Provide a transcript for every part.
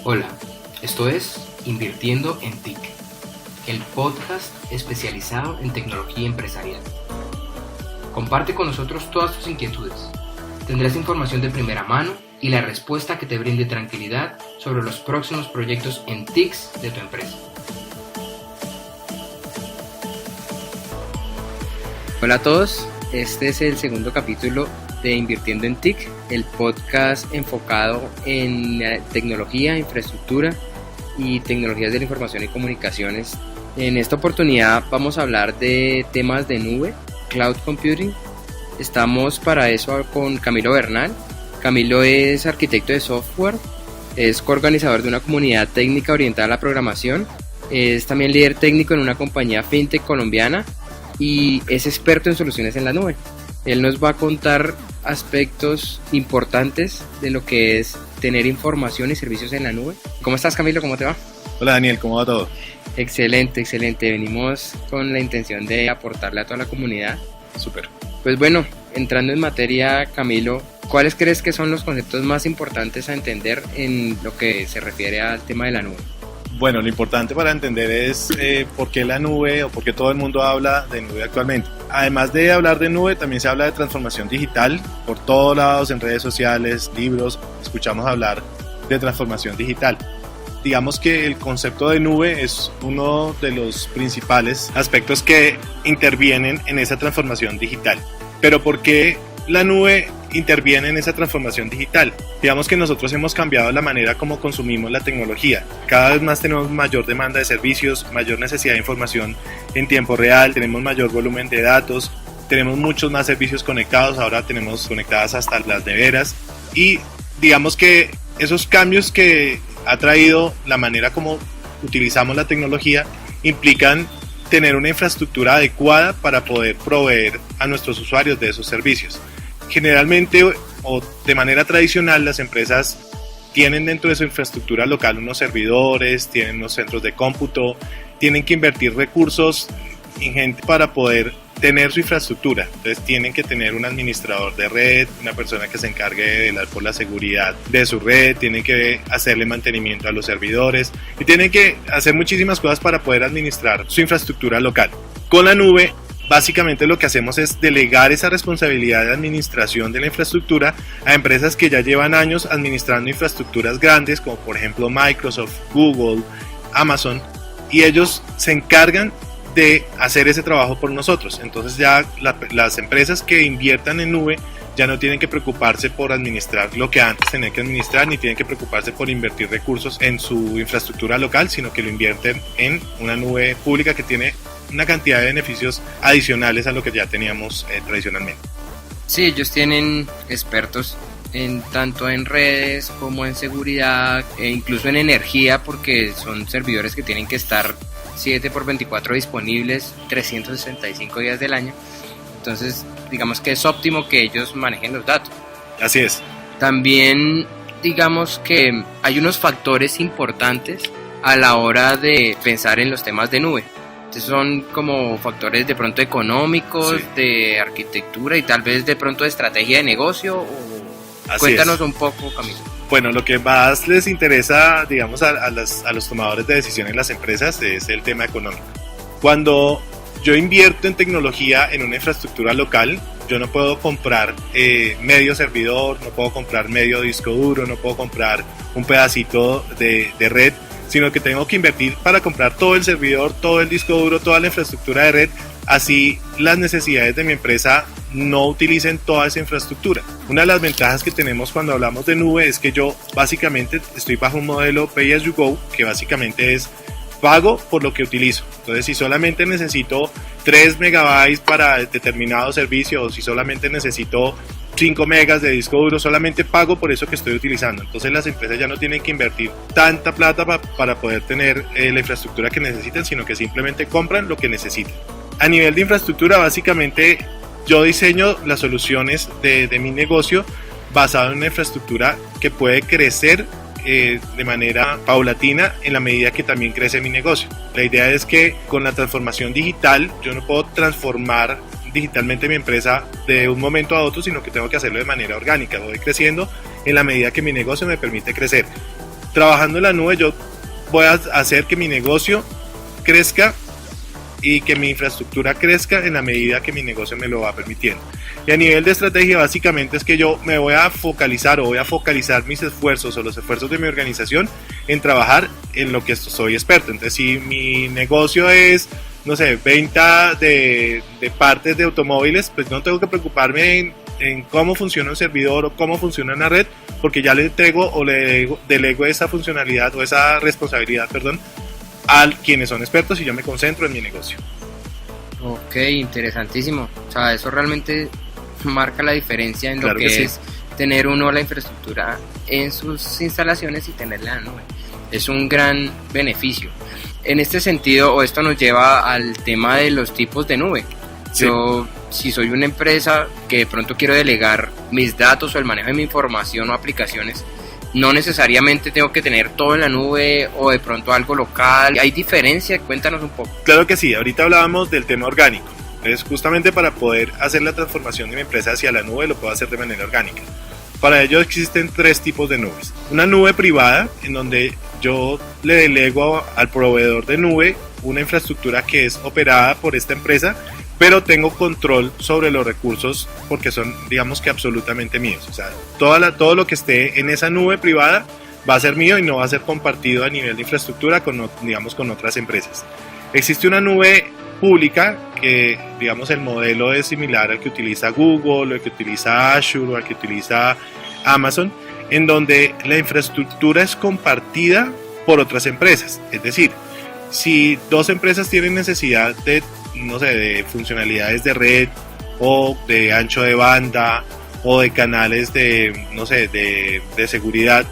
Hola, esto es Invirtiendo en TIC, el podcast especializado en tecnología empresarial. Comparte con nosotros todas tus inquietudes. Tendrás información de primera mano y la respuesta que te brinde tranquilidad sobre los próximos proyectos en TICs de tu empresa. Hola a todos, este es el segundo capítulo de Invirtiendo en TIC, el podcast enfocado en tecnología, infraestructura y tecnologías de la información y comunicaciones. En esta oportunidad vamos a hablar de temas de nube, cloud computing. Estamos para eso con Camilo Bernal. Camilo es arquitecto de software, es coorganizador de una comunidad técnica orientada a la programación, es también líder técnico en una compañía fintech colombiana y es experto en soluciones en la nube. Él nos va a contar aspectos importantes de lo que es tener información y servicios en la nube. ¿Cómo estás, Camilo? ¿Cómo te va? Hola, Daniel, ¿cómo va todo? Excelente. Venimos con la intención de aportarle a toda la comunidad. Súper. Pues bueno, entrando en materia, Camilo, ¿cuáles crees que son los conceptos más importantes a entender en lo que se refiere al tema de la nube? Bueno, lo importante para entender es por qué la nube o por qué todo el mundo habla de nube actualmente. Además de hablar de nube, también se habla de transformación digital. Por todos lados, en redes sociales, libros, escuchamos hablar de transformación digital. Digamos que el concepto de nube es uno de los principales aspectos que intervienen en esa transformación digital. Pero ¿por qué la nube interviene en esa transformación digital? Digamos que nosotros hemos cambiado la manera como consumimos la tecnología. Cada vez más tenemos mayor demanda de servicios, mayor necesidad de información en tiempo real, tenemos mayor volumen de datos, tenemos muchos más servicios conectados, ahora tenemos conectadas hasta las neveras y digamos que esos cambios que ha traído la manera como utilizamos la tecnología implican tener una infraestructura adecuada para poder proveer a nuestros usuarios de esos servicios. Generalmente o de manera tradicional las empresas tienen dentro de su infraestructura local unos servidores, tienen unos centros de cómputo, tienen que invertir recursos ingentes para poder tener su infraestructura. Entonces tienen que tener un administrador de red, una persona que se encargue de velar por la seguridad de su red, tienen que hacerle mantenimiento a los servidores y tienen que hacer muchísimas cosas para poder administrar su infraestructura local. Con la nube, básicamente lo que hacemos es delegar esa responsabilidad de administración de la infraestructura a empresas que ya llevan años administrando infraestructuras grandes como por ejemplo Microsoft, Google, Amazon, y ellos se encargan de hacer ese trabajo por nosotros. Entonces ya las empresas que inviertan en nube ya no tienen que preocuparse por administrar lo que antes tenían que administrar, ni tienen que preocuparse por invertir recursos en su infraestructura local, sino que lo invierten en una nube pública que tiene una cantidad de beneficios adicionales a lo que ya teníamos tradicionalmente. Sí, ellos tienen expertos tanto en redes como en seguridad e incluso en energía, porque son servidores que tienen que estar 7x24 disponibles 365 días del año. Entonces digamos que es óptimo que ellos manejen los datos. Así es. También digamos que hay unos factores importantes a la hora de pensar en los temas de nube. Entonces son como factores de pronto económicos, sí, de arquitectura y tal vez de pronto de estrategia de negocio. Cuéntanos un poco, Camilo. Bueno, lo que más les interesa, digamos, a los tomadores de decisiones en las empresas es el tema económico. Cuando yo invierto en tecnología en una infraestructura local, yo no puedo comprar medio servidor, no puedo comprar medio disco duro, no puedo comprar un pedacito de red, sino que tengo que invertir para comprar todo el servidor, todo el disco duro, toda la infraestructura de red, así las necesidades de mi empresa no utilicen toda esa infraestructura. Una de las ventajas que tenemos cuando hablamos de nube es que yo básicamente estoy bajo un modelo Pay as you go, que básicamente es pago por lo que utilizo. Entonces, si solamente necesito 3 megabytes para determinado servicio o si solamente necesito 5 megas de disco duro, solamente pago por eso que estoy utilizando. Entonces las empresas ya no tienen que invertir tanta plata para poder tener la infraestructura que necesitan, sino que simplemente compran lo que necesitan. A nivel de infraestructura, básicamente yo diseño las soluciones de mi negocio basado en una infraestructura que puede crecer de manera paulatina en la medida que también crece mi negocio. La idea es que con la transformación digital yo no puedo transformar digitalmente mi empresa de un momento a otro, sino que tengo que hacerlo de manera orgánica. Voy creciendo en la medida que mi negocio me permite crecer. trabajando en la nube yo voy a hacer que mi negocio crezca y que mi infraestructura crezca en la medida que mi negocio me lo va permitiendo. Y a nivel de estrategia básicamente es que yo me voy a focalizar o voy a focalizar mis esfuerzos o los esfuerzos de mi organización en trabajar en lo que soy experto. Entonces si mi negocio es, no sé, venta de partes de automóviles, pues no tengo que preocuparme en cómo funciona un servidor o cómo funciona una red, porque ya le entrego o le delego esa funcionalidad o esa responsabilidad, a quienes son expertos y yo me concentro en mi negocio. Ok, interesantísimo. O sea, eso realmente marca la diferencia en lo que sí. es tener uno la infraestructura en sus instalaciones y tenerla en la nube. Es un gran beneficio. En este sentido, o esto nos lleva al tema de los tipos de nube. Sí. Yo, si soy una empresa que de pronto quiero delegar mis datos o el manejo de mi información o aplicaciones, no necesariamente tengo que tener todo en la nube o de pronto algo local. ¿Hay diferencia? Cuéntanos un poco. Claro que sí, ahorita hablábamos del tema orgánico. Entonces, justamente para poder hacer la transformación de mi empresa hacia la nube, lo puedo hacer de manera orgánica. Para ello existen 3 tipos de nubes. Una nube privada, en donde yo le delego al proveedor de nube una infraestructura que es operada por esta empresa, pero tengo control sobre los recursos porque son, digamos que absolutamente míos. O sea, todo lo que esté en esa nube privada va a ser mío y no va a ser compartido a nivel de infraestructura con otras empresas. Existe una nube pública que, digamos, el modelo es similar al que utiliza Google, al que utiliza Azure o al que utiliza Amazon, en donde la infraestructura es compartida por otras empresas. Es decir, si 2 empresas tienen necesidad de, no sé, de funcionalidades de red o de ancho de banda o de canales de, no sé, de seguridad,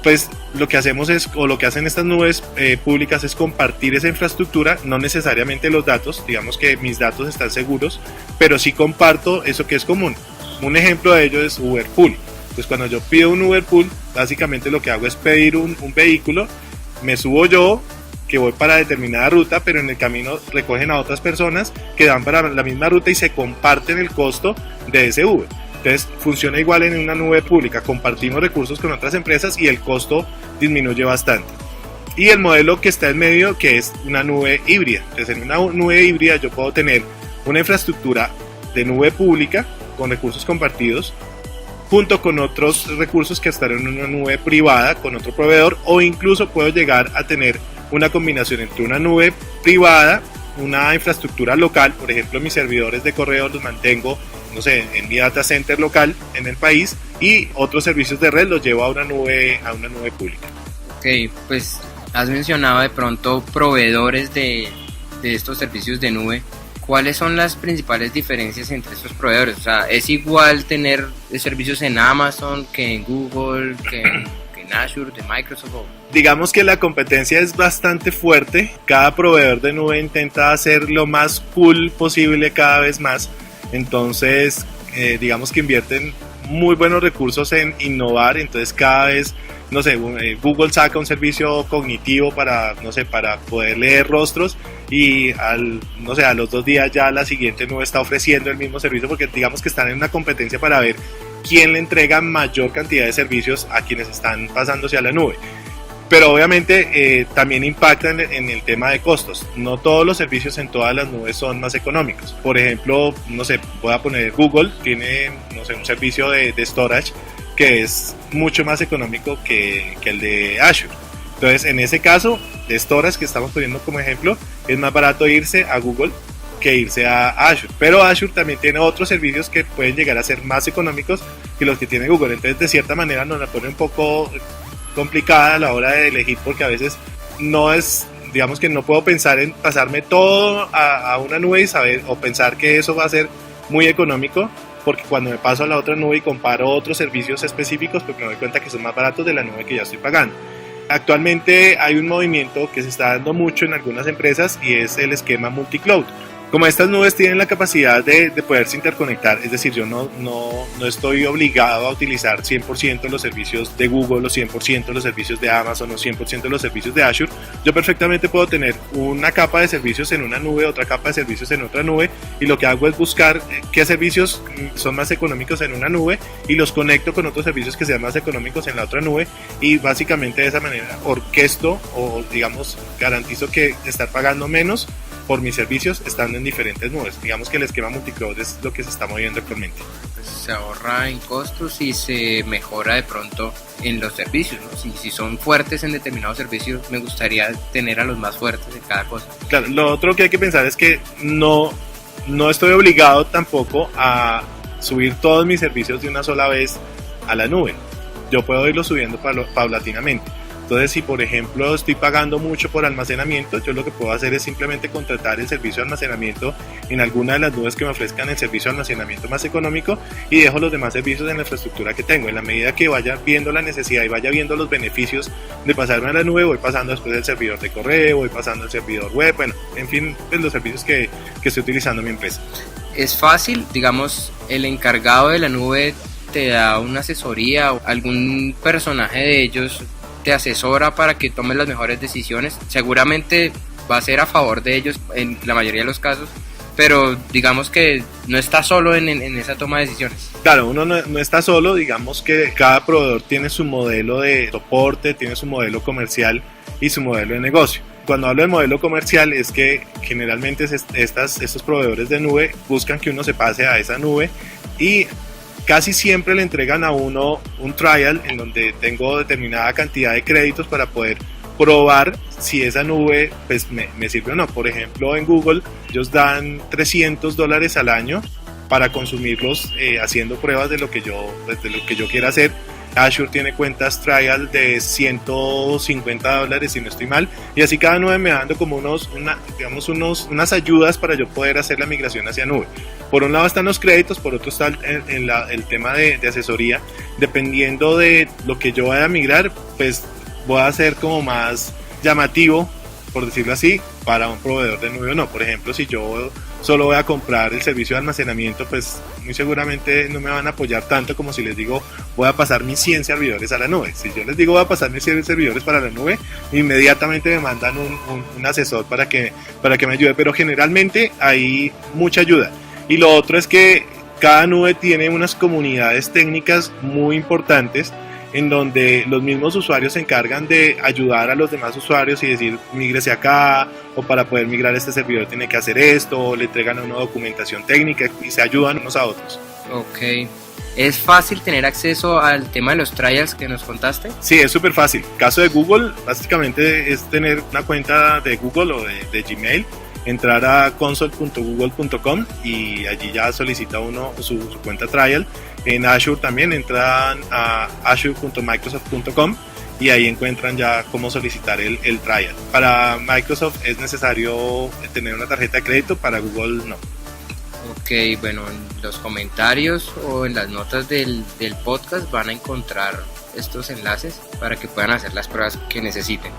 pues lo que hacemos es, o lo que hacen estas nubes públicas es compartir esa infraestructura, no necesariamente los datos, digamos que mis datos están seguros, pero sí comparto eso que es común. Un ejemplo de ello es Uber Pool. Pues cuando yo pido un Uber Pool, básicamente lo que hago es pedir un vehículo, me subo yo, que voy para determinada ruta, pero en el camino recogen a otras personas que van para la misma ruta y se comparten el costo de ese Uber. Entonces funciona igual en una nube pública, compartimos recursos con otras empresas y el costo disminuye bastante. Y el modelo que está en medio, que es una nube híbrida. Entonces en una nube híbrida yo puedo tener una infraestructura de nube pública con recursos compartidos, junto con otros recursos que están en una nube privada con otro proveedor, o incluso puedo llegar a tener una combinación entre una nube privada, una infraestructura local, por ejemplo mis servidores de correo los mantengo, no sé, en mi data center local en el país, y otros servicios de red los llevo a una nube pública. Ok, pues has mencionado de pronto proveedores de estos servicios de nube. ¿Cuáles son las principales diferencias entre estos proveedores? O sea, ¿es igual tener servicios en Amazon que en Google, que en Azure, de Microsoft? Digamos que la competencia es bastante fuerte. Cada proveedor de nube intenta hacer lo más cool posible cada vez más. Entonces, digamos que invierten muy buenos recursos en innovar. Entonces, cada vez, no sé, Google saca un servicio cognitivo para poder leer rostros, y a los 2 días ya la siguiente nube está ofreciendo el mismo servicio, porque digamos que están en una competencia para ver quién le entrega mayor cantidad de servicios a quienes están pasándose a la nube. Pero obviamente también impacta en el tema de costos. No todos los servicios en todas las nubes son más económicos. Por ejemplo, voy a poner Google, tiene un servicio de storage que es mucho más económico que el de Azure. Entonces, en ese caso, de storage que estamos poniendo como ejemplo, es más barato irse a Google que irse a Azure. Pero Azure también tiene otros servicios que pueden llegar a ser más económicos que los que tiene Google. Entonces, de cierta manera, nos la pone un poco complicada a la hora de elegir, porque a veces no es, digamos que no puedo pensar en pasarme todo a una nube y saber o pensar que eso va a ser muy económico, porque cuando me paso a la otra nube y comparo otros servicios específicos, pues me doy cuenta que son más baratos de la nube que ya estoy pagando. Actualmente hay un movimiento que se está dando mucho en algunas empresas y es el esquema multicloud. Como estas nubes tienen la capacidad de poderse interconectar, es decir, yo no estoy obligado a utilizar 100% los servicios de Google, o 100% los servicios de Amazon, o 100% los servicios de Azure, yo perfectamente puedo tener una capa de servicios en una nube, otra capa de servicios en otra nube, y lo que hago es buscar qué servicios son más económicos en una nube y los conecto con otros servicios que sean más económicos en la otra nube, y básicamente de esa manera orquesto, o digamos garantizo que estar pagando menos por mis servicios estando en diferentes nubes. Digamos que el esquema multicloud es lo que se está moviendo actualmente. Pues se ahorra en costos y se mejora de pronto en los servicios, ¿no? Si son fuertes en determinados servicios, me gustaría tener a los más fuertes en cada cosa. Claro, lo otro que hay que pensar es que no estoy obligado tampoco a subir todos mis servicios de una sola vez a la nube. Yo puedo irlo subiendo paulatinamente. Entonces, si por ejemplo estoy pagando mucho por almacenamiento, yo lo que puedo hacer es simplemente contratar el servicio de almacenamiento en alguna de las nubes que me ofrezcan el servicio de almacenamiento más económico, y dejo los demás servicios en la infraestructura que tengo. En la medida que vaya viendo la necesidad y vaya viendo los beneficios de pasarme a la nube, voy pasando después el servidor de correo, voy pasando el servidor web, bueno, en fin, pues los servicios que estoy utilizando en mi empresa. Es fácil, digamos, el encargado de la nube te da una asesoría o algún personaje de ellos te asesora para que tomes las mejores decisiones. Seguramente va a ser a favor de ellos en la mayoría de los casos, pero digamos que no está solo en esa toma de decisiones. Claro, uno no está solo, digamos que cada proveedor tiene su modelo de soporte, tiene su modelo comercial y su modelo de negocio. Cuando hablo de modelo comercial es que generalmente estos proveedores de nube buscan que uno se pase a esa nube, y casi siempre le entregan a uno un trial en donde tengo determinada cantidad de créditos para poder probar si esa nube pues, me sirve o no. Por ejemplo, en Google ellos dan $300 al año para consumirlos haciendo pruebas de lo que yo quiera hacer. Azure tiene cuentas trial de $150 si no estoy mal, y así cada nube me va dando como unas ayudas para yo poder hacer la migración hacia nube. Por un lado están los créditos, por otro está el tema de asesoría. Dependiendo de lo que yo vaya a migrar, pues voy a ser como más llamativo, por decirlo así, para un proveedor de nube o no. Por ejemplo, si yo solo voy a comprar el servicio de almacenamiento, pues muy seguramente no me van a apoyar tanto como si les digo voy a pasar mis 100 servidores a la nube. Si yo les digo voy a pasar mis 100 servidores para la nube, inmediatamente me mandan un asesor para que me ayude, pero generalmente hay mucha ayuda. Y lo otro es que cada nube tiene unas comunidades técnicas muy importantes en donde los mismos usuarios se encargan de ayudar a los demás usuarios y decir mígrese acá, o para poder migrar este servidor tiene que hacer esto, o le entregan a una documentación técnica y se ayudan unos a otros. Ok. ¿Es fácil tener acceso al tema de los trials que nos contaste? Sí, es súper fácil. Caso de Google, básicamente es tener una cuenta de Google o de Gmail, entrar a console.google.com y allí ya solicita uno su cuenta trial. En Azure también entran a azure.microsoft.com y ahí encuentran ya cómo solicitar el trial. Para Microsoft es necesario tener una tarjeta de crédito, para Google no. Ok, bueno, en los comentarios o en las notas del podcast van a encontrar estos enlaces para que puedan hacer las pruebas que necesiten.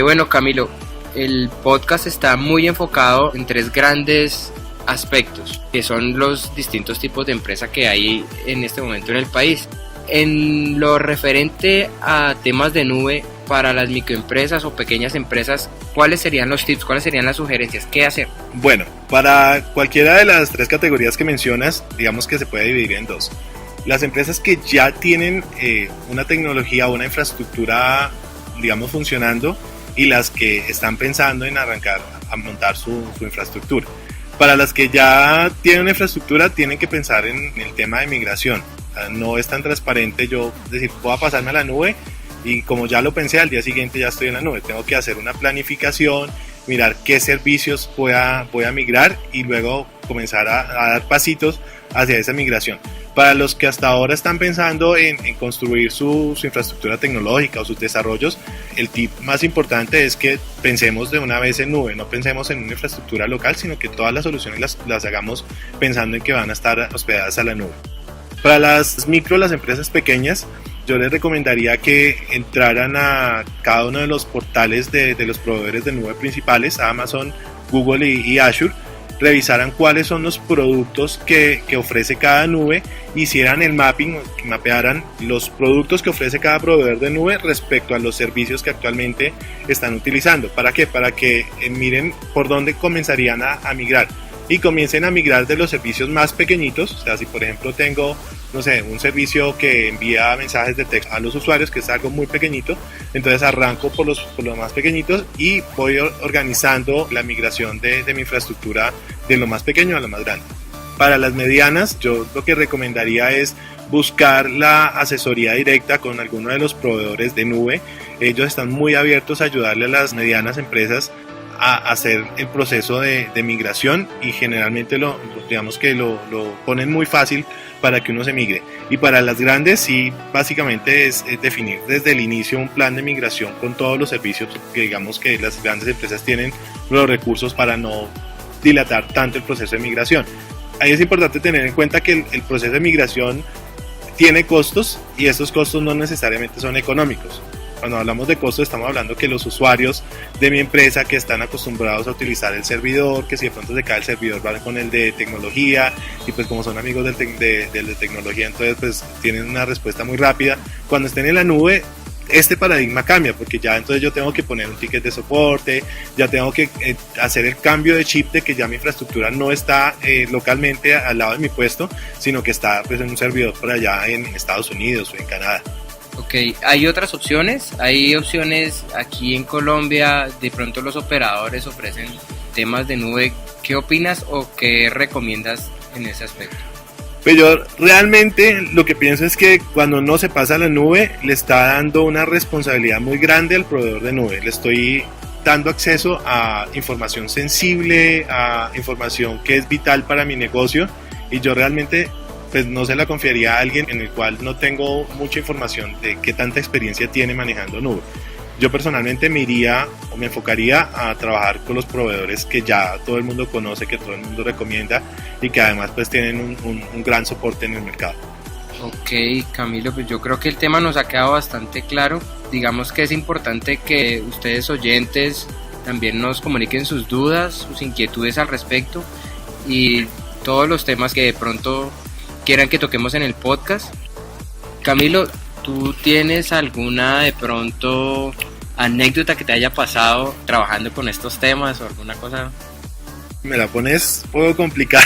Bueno, Camilo, el podcast está muy enfocado en 3 grandes aspectos, que son los distintos tipos de empresa que hay en este momento en el país. En lo referente a temas de nube para las microempresas o pequeñas empresas, ¿cuáles serían los tips? ¿Cuáles serían las sugerencias? ¿Qué hacer? Bueno, para cualquiera de las 3 categorías que mencionas, digamos que se puede dividir en 2. Las empresas que ya tienen una tecnología o una infraestructura, digamos, funcionando, y las que están pensando en arrancar a montar su infraestructura. Para las que ya tienen una infraestructura, tienen que pensar en el tema de migración. No es tan transparente yo decir, voy a pasarme a la nube y como ya lo pensé, al día siguiente ya estoy en la nube. Tengo que hacer una planificación, mirar qué servicios voy a migrar y luego comenzar a dar pasitos hacia esa migración. Para los que hasta ahora están pensando en construir su infraestructura tecnológica o sus desarrollos, el tip más importante es que pensemos de una vez en nube, no pensemos en una infraestructura local, sino que todas las soluciones las hagamos pensando en que van a estar hospedadas a la nube. Para las empresas pequeñas, yo les recomendaría que entraran a cada uno de los portales de los proveedores de nube principales, Amazon, Google y Azure, revisaran cuáles son los productos que ofrece cada nube, hicieran el mapping, mapearan los productos que ofrece cada proveedor de nube respecto a los servicios que actualmente están utilizando. ¿Para qué? Para que miren por dónde comenzarían a migrar y comiencen a migrar de los servicios más pequeñitos. O sea, si por ejemplo tengo, no sé, un servicio que envía mensajes de texto a los usuarios, que es algo muy pequeñito, entonces arranco por los más pequeñitos y voy organizando la migración de mi infraestructura de lo más pequeño a lo más grande. Para las medianas, yo lo que recomendaría es buscar la asesoría directa con alguno de los proveedores de nube. Ellos están muy abiertos a ayudarle a las medianas empresas a hacer el proceso de migración, y generalmente digamos que lo ponen muy fácil para que uno se migre. Y para las grandes sí, básicamente es definir desde el inicio un plan de migración con todos los servicios que digamos que las grandes empresas tienen los recursos para no dilatar tanto el proceso de migración. Ahí es importante tener en cuenta que el proceso de migración tiene costos, y estos costos no necesariamente son económicos. Cuando hablamos de costos estamos hablando que los usuarios de mi empresa que están acostumbrados a utilizar el servidor, que si de pronto se cae el servidor van con el de tecnología, y pues como son amigos del de tecnología, entonces pues tienen una respuesta muy rápida. Cuando estén en la nube, este paradigma cambia, porque ya entonces yo tengo que poner un ticket de soporte, ya tengo que hacer el cambio de chip de que ya mi infraestructura no está localmente al lado de mi puesto, sino que está pues en un servidor por allá en Estados Unidos o en Canadá. Ok, ¿hay otras opciones? ¿Hay opciones aquí en Colombia? De pronto los operadores ofrecen temas de nube. ¿Qué opinas o qué recomiendas en ese aspecto? Pues yo realmente lo que pienso es que cuando uno se pasa a la nube, le está dando una responsabilidad muy grande al proveedor de nube. Le estoy dando acceso a información sensible, a información que es vital para mi negocio, y yo realmente pues no se la confiaría a alguien en el cual no tengo mucha información de qué tanta experiencia tiene manejando nube. Yo personalmente me iría o me enfocaría a trabajar con los proveedores que ya todo el mundo conoce, que todo el mundo recomienda, y que además pues tienen un gran soporte en el mercado. Ok, Camilo, pues yo creo que el tema nos ha quedado bastante claro. Digamos que es importante que ustedes oyentes también nos comuniquen sus dudas, sus inquietudes al respecto, y todos los temas que de pronto quieran que toquemos en el podcast. Camilo, ¿tú tienes alguna de pronto anécdota que te haya pasado trabajando con estos temas o alguna cosa? Me la pones un poco complicada.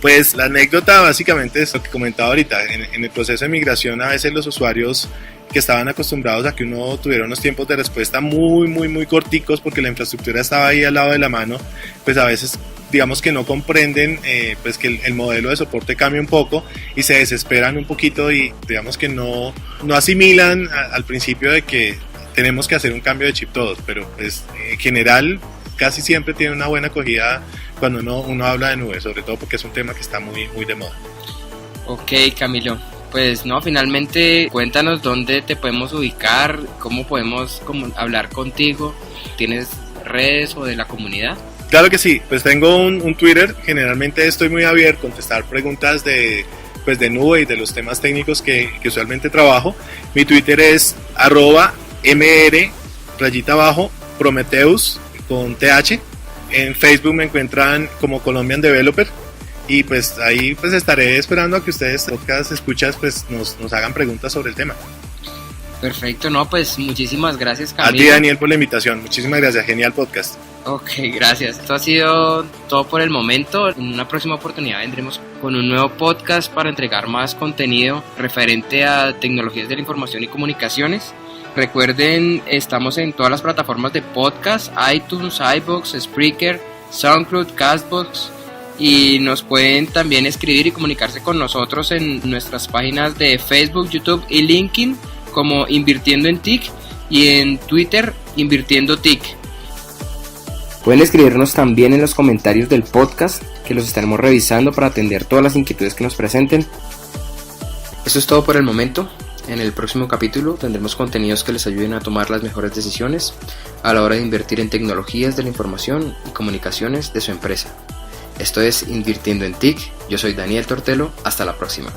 Pues la anécdota básicamente es lo que comentaba ahorita. En el proceso de migración, a veces los usuarios que estaban acostumbrados a que uno tuviera unos tiempos de respuesta muy corticos porque la infraestructura estaba ahí al lado de la mano, pues a veces digamos que no comprenden pues que el modelo de soporte cambia un poco y se desesperan un poquito, y digamos que no asimilan al principio de que tenemos que hacer un cambio de chip todos, pero pues en general casi siempre tiene una buena acogida cuando uno habla de nube, sobre todo porque es un tema que está muy de moda. Ok, Camilo, pues no, finalmente cuéntanos dónde te podemos ubicar, cómo podemos hablar contigo. ¿Tienes redes o de la comunidad? Claro que sí, pues tengo un Twitter. Generalmente estoy muy abierto a contestar preguntas de nube y de los temas técnicos que usualmente trabajo. Mi Twitter es @mr_Prometheus con TH. En Facebook me encuentran como Colombian Developer, y pues ahí pues estaré esperando a que ustedes, podcast escuchas, pues nos hagan preguntas sobre el tema. Perfecto, no, pues muchísimas gracias, Camilo. A ti, Daniel, por la invitación. Muchísimas gracias, genial podcast. Ok, gracias. Esto ha sido todo por el momento. En una próxima oportunidad vendremos con un nuevo podcast para entregar más contenido referente a tecnologías de la información y comunicaciones. Recuerden, estamos en todas las plataformas de podcast: iTunes, iVoox, Spreaker, SoundCloud, Castbox, y nos pueden también escribir y comunicarse con nosotros en nuestras páginas de Facebook, YouTube y LinkedIn como Invirtiendo en TIC, y en Twitter Invirtiendo TIC. Pueden escribirnos también en los comentarios del podcast, que los estaremos revisando para atender todas las inquietudes que nos presenten. Eso es todo por el momento. En el próximo capítulo tendremos contenidos que les ayuden a tomar las mejores decisiones a la hora de invertir en tecnologías de la información y comunicaciones de su empresa. Esto es Invirtiendo en TIC. Yo soy Daniel Tortelo. Hasta la próxima.